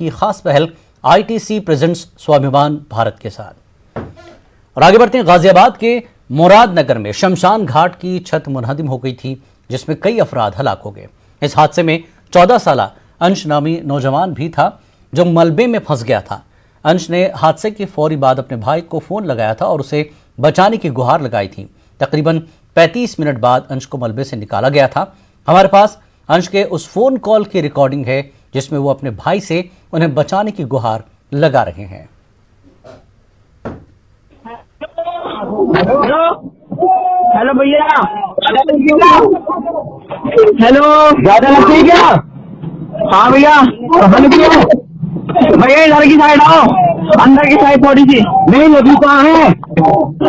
की खास पहल आईटीसी प्रेजेंट्स स्वाभिमान भारत के साथ। और आगे बढ़ते हैं, गाजियाबाद के मुरादनगर में शमशान घाट की छत मुनहदिम हो गई थी, जिसमें कई अफराद हलाक हो गए। इस हादसे में 14 साल अंश नामी नौजवान भी था जो मलबे में फंस गया था। अंश ने हादसे के फौरी बाद अपने भाई को फोन लगाया था और उसे बचाने की गुहार लगाई थी। तकरीबन 35 मिनट बाद अंश को मलबे से निकाला गया था। हमारे पास अंश के उस फोन कॉल की रिकॉर्डिंग है जिसमें वो अपने भाई से उन्हें बचाने की गुहार लगा रहे हैं। हेलो भैया, हेलो, ज्यादा लगती है क्या? हाँ भैया, भैया इधर की साइड आओ, अंदर की साइड थोड़ी सी। नहीं लगी कहाँ है?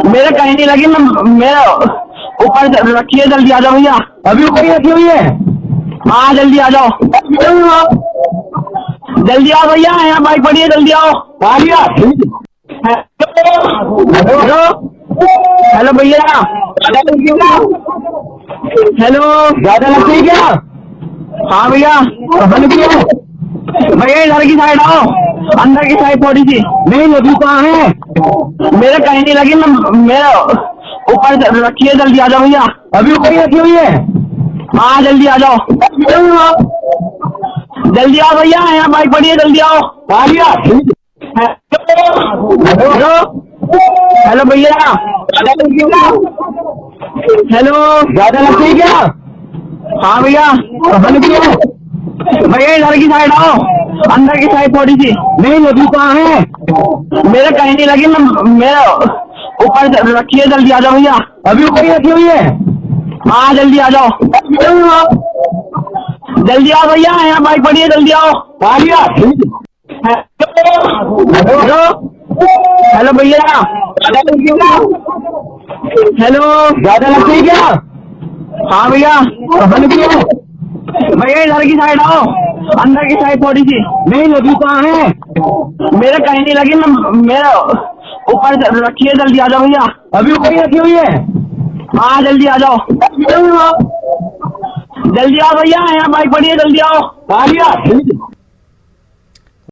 मेरे कहीं नहीं लगी, मेरा ऊपर रखिए, जल्दी आ जाओ भैया। अभी ऊपर ही रखी हुई है? हाँ जल्दी आ जाओ, जल्दी आओ भैया, यहाँ बाइक पड़ी है, जल्दी आओ। आ गया। हेलो, हेलो भैया, हेलो, ज्यादा लगती है क्या? हाँ भैया, भैया इधर की साइड आओ, अंदर की साइड थोड़ी सी। नहीं लगी कहाँ है? मेरे कहीं नहीं लगी, मेरा ऊपर रखिए, जल्दी आ जाओ भैया। अभी ऊपर ही रखी हुई है? हाँ जल्दी आ जाओ, जल्दी आओ भैया, यहाँ बाइक पड़ी है, जल्दी आओ। आ गया। हेलो, हेलो भैया, हेलो, ज्यादा लगती है क्या? हाँ भैया, भैया इधर की साइड आओ, अंदर की साइड थोड़ी सी। नहीं लगी कहाँ है? मेरे कहीं नहीं लगी, मेरा ऊपर रखिए, जल्दी आ जाओ भैया। अभी ऊपर ही रखी हुई है? हाँ जल्दी आ जाओ, जल्दी आओ भैया, यहाँ बाइक पड़ी है, जल्दी आओ। आ गया। हेलो, हेलो भैया, हेलो, ज्यादा लगती है क्या? हाँ भैया, भैया इधर की साइड आओ, अंदर की साइड थोड़ी सी। नहीं लगी कहाँ है? मेरे कहीं नहीं लगी, मेरा ऊपर रखिए, जल्दी आ जाओ भैया। अभी ऊपर ही रखी हुई है? हाँ जल्दी आ जाओ, जल्दी आओ भैया, यहाँ बाइक पड़ी है, जल्दी आओ। आ गया।